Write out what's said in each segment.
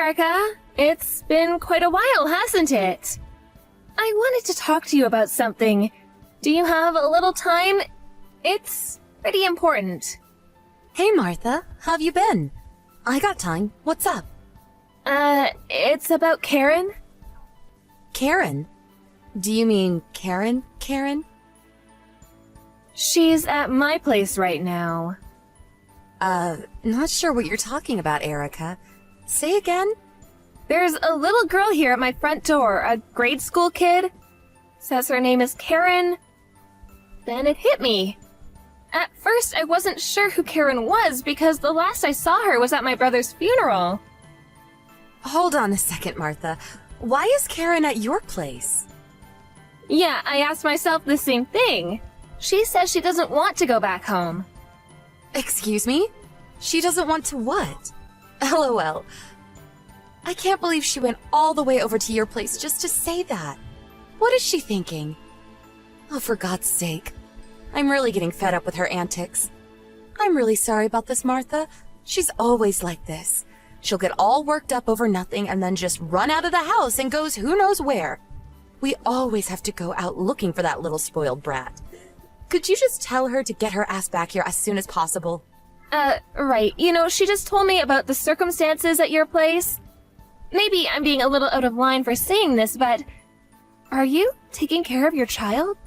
Erica. It's been quite a while, hasn't it? I wanted to talk to you about something. Do you have a little time? It's pretty important. Hey, Martha. How have you been? I got time. What's up? It's about Karen. Karen? Do you mean Karen? She's at my place right now. Not sure what you're talking about, Erica. Say again? There's a little girl here at my front door, a grade school kid. Says her name is Karen. Then it hit me. At first, I wasn't sure who Karen was because the last I saw her was at my brother's funeral. Hold on a second, Martha. Why is Karen at your place? Yeah, I asked myself the same thing. She says she doesn't want to go back home. Excuse me? She doesn't want to what? LOL. I can't believe she went all the way over to your place just to say that. What is she thinking? Oh, for God's sake. I'm really getting fed up with her antics. I'm really sorry about this, Martha. She's always like this. She'll get all worked up over nothing and then just run out of the house and goes who knows where. We always have to go out looking for that little spoiled brat. Could you just tell her to get her ass back here as soon as possible? Right. You know, she just told me about the circumstances at your place. Maybe I'm being a little out of line for saying this, but are you taking care of your child?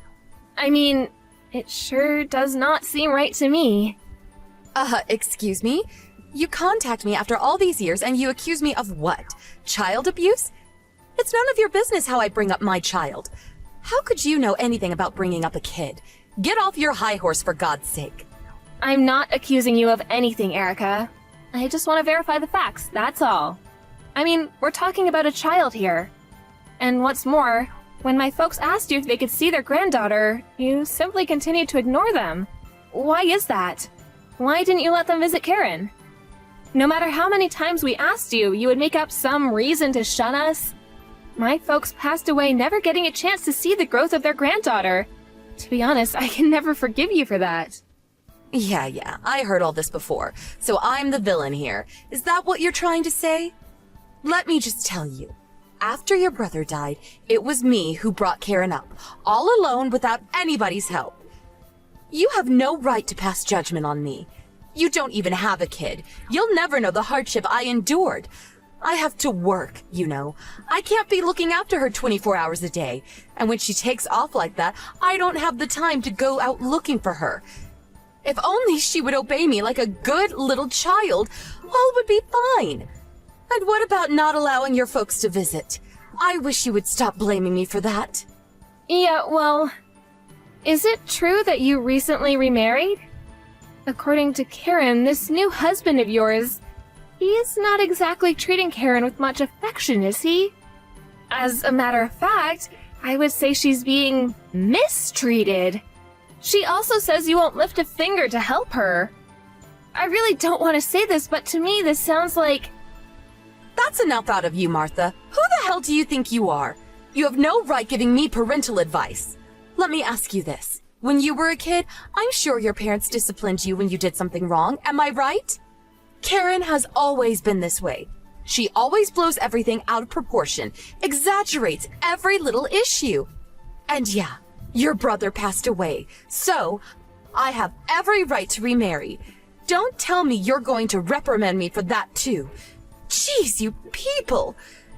I mean, it sure does not seem right to me. Excuse me? You contact me after all these years and you accuse me of what? Child abuse? It's none of your business how I bring up my child. How could you know anything about bringing up a kid? Get off your high horse for God's sake. I'm not accusing you of anything, Erica. I just want to verify the facts, that's all. I mean, we're talking about a child here. And what's more, when my folks asked you if they could see their granddaughter, you simply continued to ignore them. Why is that? Why didn't you let them visit Karen? No matter how many times we asked you, you would make up some reason to shun us. My folks passed away never getting a chance to see the growth of their granddaughter. To be honest, I can never forgive you for that. Yeah, I heard all this before, so I'm the villain here. Is that what you're trying to say? Let me just tell you. After your brother died, it was me who brought Karen up, all alone without anybody's help. You have no right to pass judgment on me. You don't even have a kid. You'll never know the hardship I endured. I have to work, you know. I can't be looking after her 24 hours a day. And when she takes off like that, I don't have the time to go out looking for her. If only she would obey me like a good little child, all would be fine. And what about not allowing your folks to visit? I wish you would stop blaming me for that. Yeah, well, is it true that you recently remarried? According to Karen, this new husband of yours, he's not exactly treating Karen with much affection, is he? As a matter of fact, I would say she's being mistreated. She also says you won't lift a finger to help her. I really don't want to say this, but to me this sounds like... That's enough out of you, Martha. Who the hell do you think you are? You have no right giving me parental advice. Let me ask you this. When you were a kid, I'm sure your parents disciplined you when you did something wrong, am I right? Karen has always been this way. She always blows everything out of proportion, exaggerates every little issue. And yeah, your brother passed away, so I have every right to remarry. Don't tell me you're going to reprimand me for that too. Jeez, you people!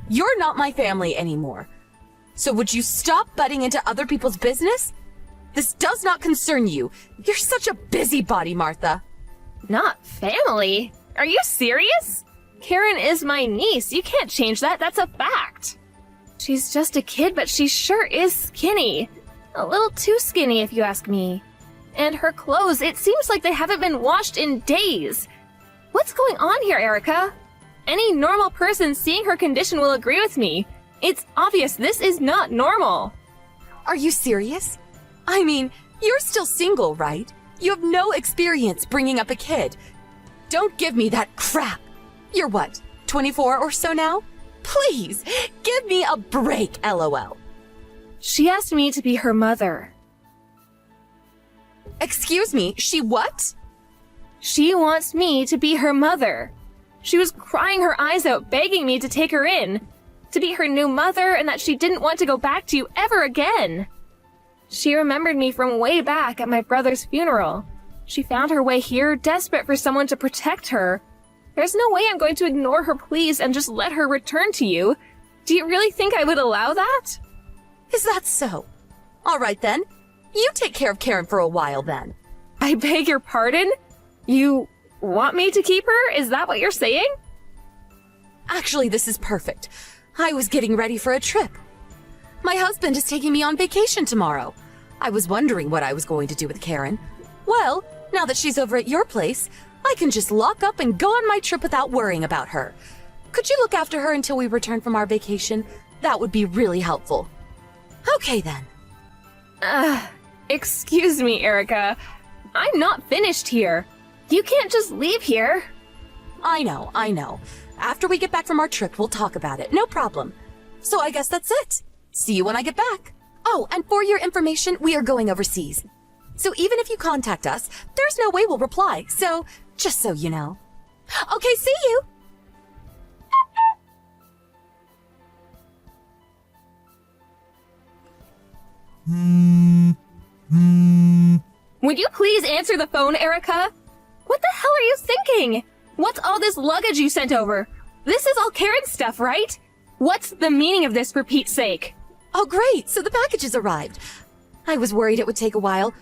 You're not my family anymore. So would you stop butting into other people's business? This does not concern you. You're such a busybody, Martha. Not family? Are you serious? Karen is my niece. You can't change that. That's a fact. She's just a kid, but she sure is skinny. A little too skinny, if you ask me. And her clothes, it seems like they haven't been washed in days. What's going on here, Erica? Any normal person seeing her condition will agree with me. It's obvious this is not normal. Are you serious? I mean, you're still single, right? You have no experience bringing up a kid. Don't give me that crap. You're what, 24 or so now? Please, give me a break, LOL. She asked me to be her mother. Excuse me, she what? She wants me to be her mother. She was crying her eyes out, begging me to take her in, to be her new mother, and that she didn't want to go back to you ever again. She remembered me from way back at my brother's funeral. She found her way here, desperate for someone to protect her. There's no way I'm going to ignore her pleas and just let her return to you. Do you really think I would allow that? Is that so? All right then. You take care of Karen for a while then. I beg your pardon? You want me to keep her? Is that what you're saying? Actually, this is perfect. I was getting ready for a trip. My husband is taking me on vacation tomorrow. I was wondering what I was going to do with Karen. Well, now that she's over at your place, I can just lock up and go on my trip without worrying about her. Could you look after her until we return from our vacation? That would be really helpful. Okay then. Excuse me, Erica. I'm not finished here. You can't just leave here. I know. After we get back from our trip, we'll talk about it. No problem. So I guess that's it. See you when I get back. Oh, and for your information, we are going overseas. So even if you contact us, there's no way we'll reply. So, just so you know. Okay, see you. Would you please answer the phone, Erica? What the hell are you thinking? What's all this luggage you sent over? This is all Karen's stuff, right? What's the meaning of this, for Pete's sake? Oh, great. So the packages arrived. I was worried it would take a while.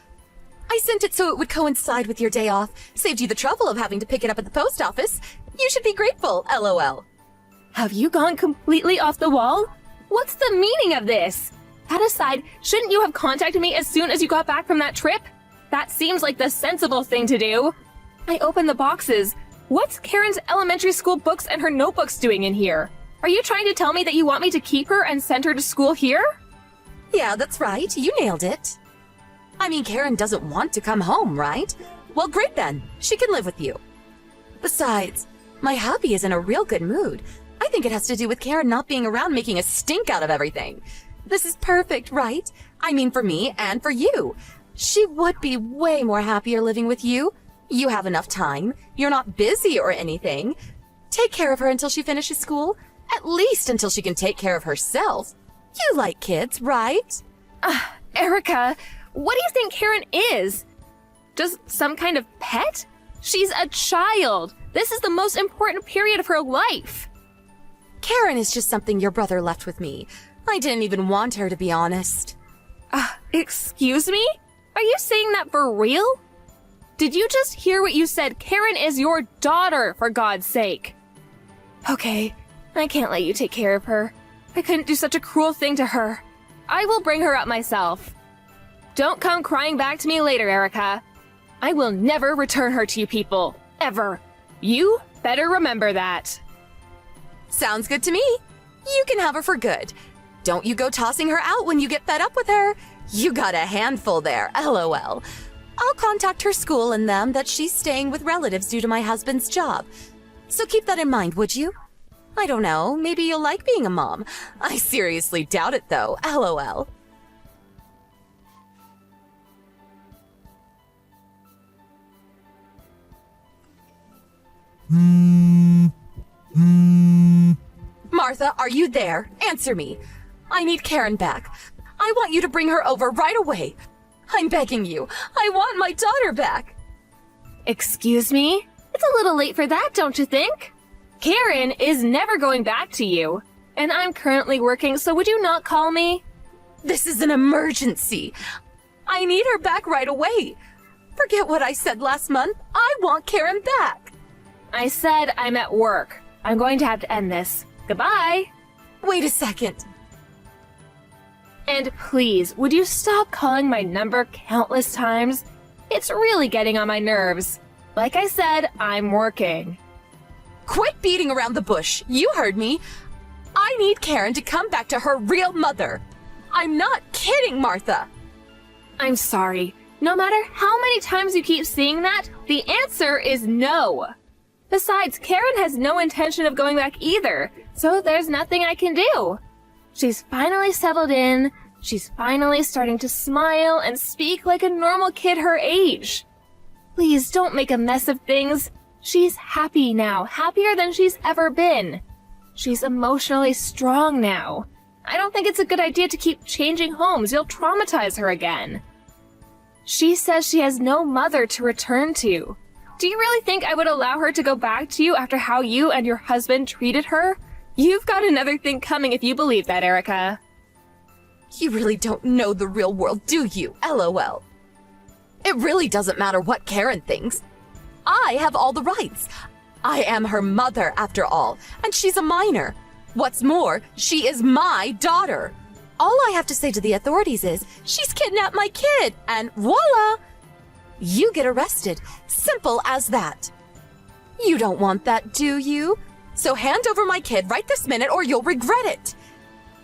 I sent it so it would coincide with your day off. Saved you the trouble of having to pick it up at the post office. You should be grateful, LOL. Have you gone completely off the wall? What's the meaning of this? That aside, shouldn't you have contacted me as soon as you got back from that trip? That seems like the sensible thing to do. I opened the boxes. What's Karen's elementary school books and her notebooks doing in here? Are you trying to tell me that you want me to keep her and send her to school here? Yeah, that's right. You nailed it. I mean, Karen doesn't want to come home, right? Well, great then. She can live with you. Besides, my hubby is in a real good mood. I think it has to do with Karen not being around making a stink out of everything. This is perfect, right? I mean, for me and for you. She would be way more happier living with you. You have enough time. You're not busy or anything. Take care of her until she finishes school. At least until she can take care of herself. You like kids, right? Erica, what do you think Karen is? Just some kind of pet? She's a child. This is the most important period of her life. Karen is just something your brother left with me. I didn't even want her, to be honest. Excuse me? Are you saying that for real? Did you just hear what you said? Karen is your daughter, for God's sake. Okay, I can't let you take care of her. I couldn't do such a cruel thing to her. I will bring her up myself. Don't come crying back to me later, Erica. I will never return her to you people. Ever. You better remember that. Sounds good to me. You can have her for good. Don't you go tossing her out when you get fed up with her. You got a handful there, LOL. I'll contact her school and them that she's staying with relatives due to my husband's job. So keep that in mind, would you? I don't know, maybe you'll like being a mom. I seriously doubt it though, LOL. Martha, are you there? Answer me. I need Karen back. I want you to bring her over right away. I'm begging you. I want my daughter back. Excuse me? It's a little late for that, don't you think? Karen is never going back to you. And I'm currently working, so would you not call me? This is an emergency. I need her back right away. Forget what I said last month. I want Karen back. I said I'm at work. I'm going to have to end this. Goodbye. Wait a second. And please, would you stop calling my number countless times? It's really getting on my nerves. Like I said, I'm working. Quit beating around the bush. You heard me. I need Karen to come back to her real mother. I'm not kidding, Martha. I'm sorry. No matter how many times you keep saying that, the answer is no. Besides, Karen has no intention of going back either, so there's nothing I can do. She's finally settled in. She's finally starting to smile and speak like a normal kid her age. Please don't make a mess of things. She's happy now, happier than she's ever been. She's emotionally strong now. I don't think it's a good idea to keep changing homes. You'll traumatize her again. She says she has no mother to return to. Do you really think I would allow her to go back to you after how you and your husband treated her? You've got another thing coming if you believe that, Erica. You really don't know the real world, do you? LOL. It really doesn't matter what Karen thinks. I have all the rights. I am her mother, after all, and she's a minor. What's more, she is my daughter. All I have to say to the authorities is, she's kidnapped my kid, and voila! You get arrested. Simple as that. You don't want that, do you? So hand over my kid right this minute or you'll regret it.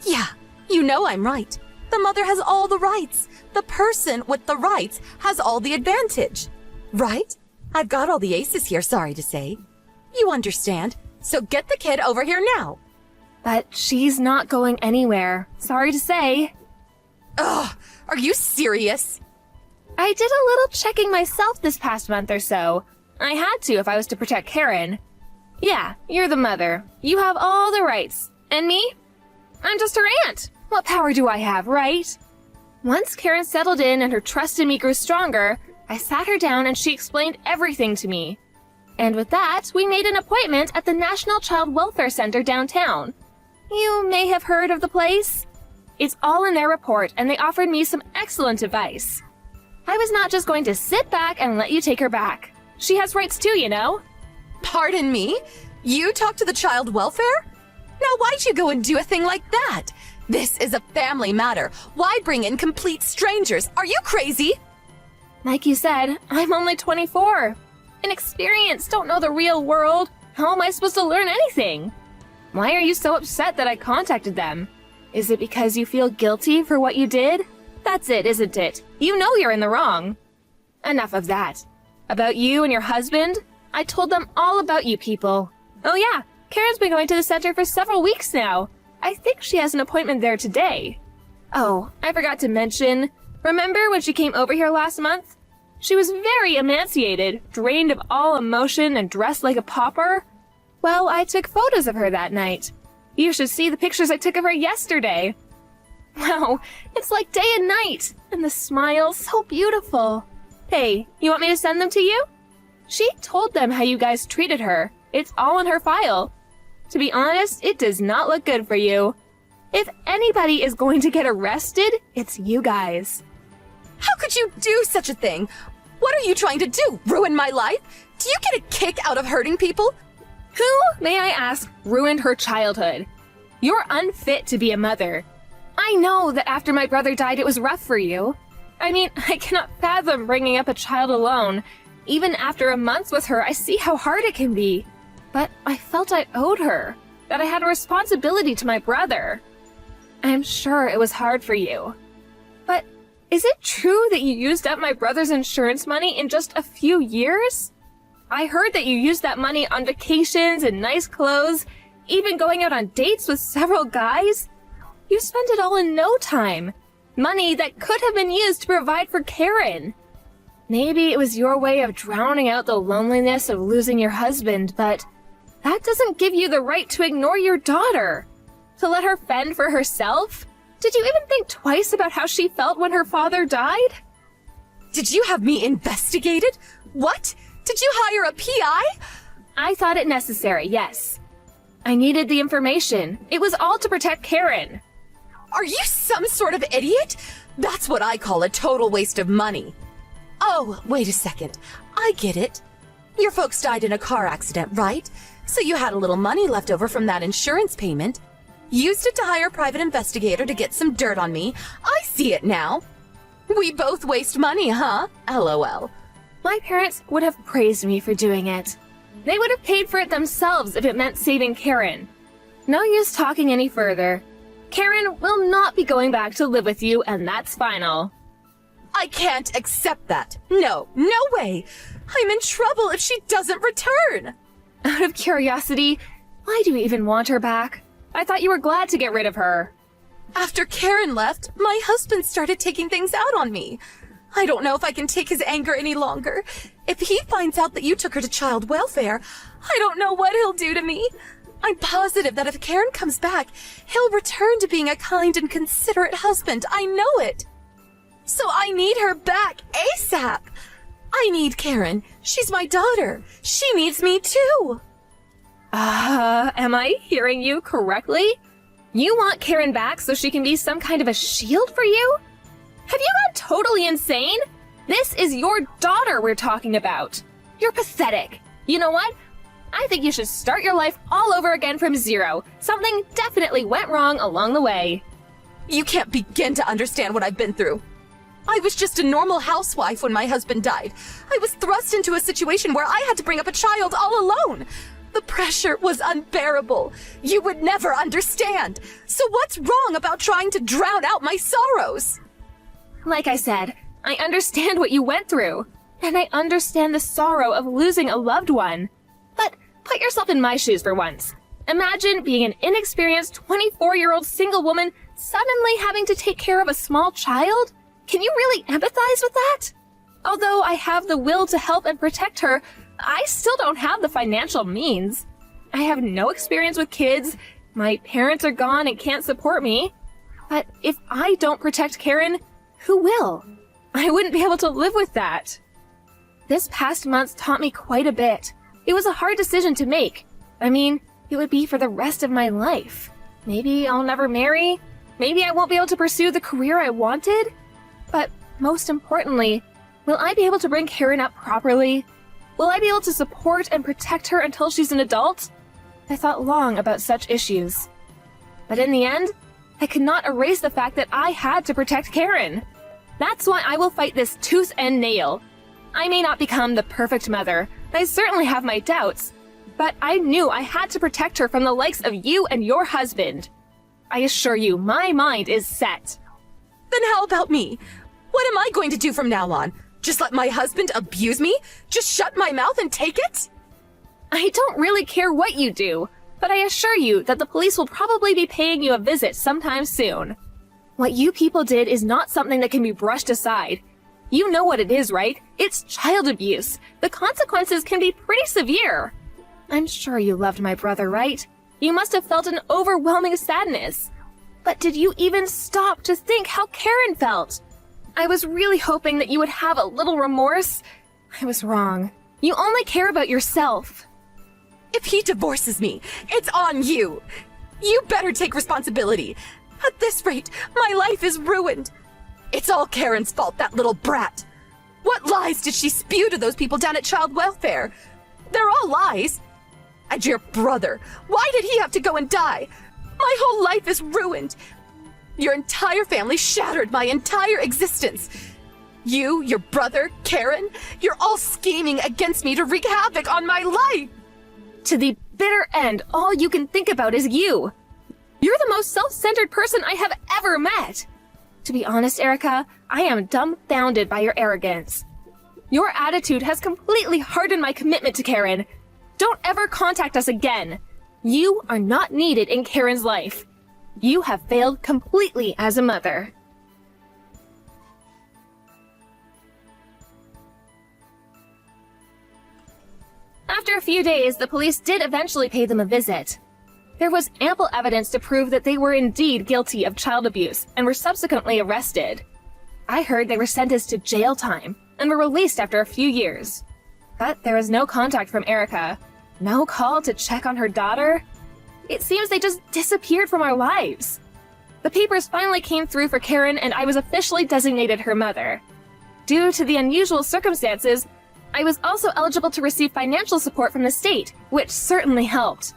Yeah, you know I'm right. The mother has all the rights. The person with the rights has all the advantage. Right? I've got all the aces here, sorry to say. You understand. So get the kid over here now. But she's not going anywhere. Sorry to say. Ugh, are you serious? I did a little checking myself this past month or so. I had to if I was to protect Karen. Yeah, you're the mother. You have all the rights. And me? I'm just her aunt. What power do I have, right? Once Karen settled in and her trust in me grew stronger, I sat her down and she explained everything to me. And with that, we made an appointment at the National Child Welfare Center downtown. You may have heard of the place. It's all in their report, and they offered me some excellent advice. I was not just going to sit back and let you take her back. She has rights too, you know. Pardon me? You talk to the child welfare? Now why'd you go and do a thing like that? This is a family matter. Why bring in complete strangers? Are you crazy? Like you said, I'm only 24. Inexperienced, don't know the real world. How am I supposed to learn anything? Why are you so upset that I contacted them? Is it because you feel guilty for what you did? That's it, isn't it? You know you're in the wrong. Enough of that. About you and your husband? I told them all about you people. Oh yeah, Karen's been going to the center for several weeks now. I think she has an appointment there today. Oh, I forgot to mention. Remember when she came over here last month? She was very emaciated, drained of all emotion, and dressed like a pauper. Well, I took photos of her that night. You should see the pictures I took of her yesterday. Wow, it's like day and night, and the smile so beautiful. Hey, you want me to send them to you? She told them how you guys treated her. It's all in her file. To be honest, it does not look good for you. If anybody is going to get arrested, it's you guys. How could you do such a thing? What are you trying to do? Ruin my life? Do you get a kick out of hurting people? Who, may I ask, ruined her childhood? You're unfit to be a mother. I know that after my brother died, it was rough for you. I mean, I cannot fathom bringing up a child alone. Even after a month with her, I see how hard it can be. But I felt I owed her, that I had a responsibility to my brother. I'm sure it was hard for you. But is it true that you used up my brother's insurance money in just a few years? I heard that you used that money on vacations and nice clothes, even going out on dates with several guys. You spent it all in no time. Money that could have been used to provide for Karen. Maybe it was your way of drowning out the loneliness of losing your husband, but that doesn't give you the right to ignore your daughter. To let her fend for herself? Did you even think twice about how she felt when her father died? Did you have me investigated? What? Did you hire a PI? I thought it necessary, yes. I needed the information. It was all to protect Karen. Are you some sort of idiot? That's what I call a total waste of money. Oh, wait a second. I get it. Your folks died in a car accident, right? So you had a little money left over from that insurance payment. Used it to hire a private investigator to get some dirt on me. I see it now. We both waste money, huh? LOL. My parents would have praised me for doing it. They would have paid for it themselves if it meant saving Karen. No use talking any further. Karen will not be going back to live with you, and that's final. I can't accept that. No, no way. I'm in trouble if she doesn't return. Out of curiosity, why do you even want her back? I thought you were glad to get rid of her. After Karen left, my husband started taking things out on me. I don't know if I can take his anger any longer. If he finds out that you took her to child welfare, I don't know what he'll do to me. I'm positive that if Karen comes back, he'll return to being a kind and considerate husband. I know it. So I need her back ASAP. I need Karen. She's my daughter. She needs me too. Am I hearing you correctly? You want Karen back so she can be some kind of a shield for you? Have you gone totally insane? This is your daughter we're talking about. You're pathetic. You know what? I think you should start your life all over again from zero. Something definitely went wrong along the way. You can't begin to understand what I've been through. I was just a normal housewife when my husband died. I was thrust into a situation where I had to bring up a child all alone. The pressure was unbearable. You would never understand. So what's wrong about trying to drown out my sorrows? Like I said, I understand what you went through. And I understand the sorrow of losing a loved one. But put yourself in my shoes for once. Imagine being an inexperienced 24-year-old single woman suddenly having to take care of a small child. Can you really empathize with that? Although I have the will to help and protect her, I still don't have the financial means. I have no experience with kids. My parents are gone and can't support me. But if I don't protect Karen, who will? I wouldn't be able to live with that. This past month taught me quite a bit. It was a hard decision to make. I mean, it would be for the rest of my life. Maybe I'll never marry. Maybe I won't be able to pursue the career I wanted. But most importantly, will I be able to bring Karen up properly? Will I be able to support and protect her until she's an adult? I thought long about such issues. But in the end, I could not erase the fact that I had to protect Karen. That's why I will fight this tooth and nail. I may not become the perfect mother. I certainly have my doubts. But I knew I had to protect her from the likes of you and your husband. I assure you, my mind is set. Then how about me? What am I going to do from now on? Just let my husband abuse me? Just shut my mouth and take it? I don't really care what you do, but I assure you that the police will probably be paying you a visit sometime soon. What you people did is not something that can be brushed aside. You know what it is, right? It's child abuse. The consequences can be pretty severe. I'm sure you loved my brother, right? You must have felt an overwhelming sadness. But did you even stop to think how Karen felt? I was really hoping that you would have a little remorse. I was wrong. You only care about yourself. If he divorces me, it's on you. You better take responsibility. At this rate, my life is ruined. It's all Karen's fault, that little brat. What lies did she spew to those people down at child welfare? They're all lies. And your brother, why did he have to go and die? My whole life is ruined. Your entire family shattered my entire existence. You, your brother, Karen, you're all scheming against me to wreak havoc on my life. To the bitter end, all you can think about is you. You're the most self-centered person I have ever met. To be honest, Erica, I am dumbfounded by your arrogance. Your attitude has completely hardened my commitment to Karen. Don't ever contact us again. You are not needed in Karen's life. You have failed completely as a mother. After a few days, the police did eventually pay them a visit. There was ample evidence to prove that they were indeed guilty of child abuse and were subsequently arrested. I heard they were sentenced to jail time and were released after a few years. But there was no contact from Erica. No call to check on her daughter. It seems they just disappeared from our lives. The papers finally came through for Karen and I was officially designated her mother. Due to the unusual circumstances, I was also eligible to receive financial support from the state, which certainly helped.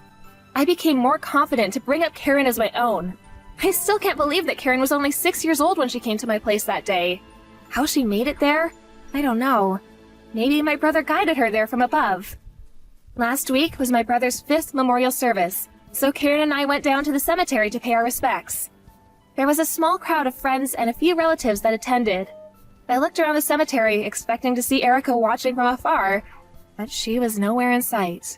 I became more confident to bring up Karen as my own. I still can't believe that Karen was only 6 years old when she came to my place that day. How she made it there? I don't know. Maybe my brother guided her there from above. Last week was my brother's 5th memorial service, so Karen and I went down to the cemetery to pay our respects. There was a small crowd of friends and a few relatives that attended. I looked around the cemetery, expecting to see Erica watching from afar, but she was nowhere in sight.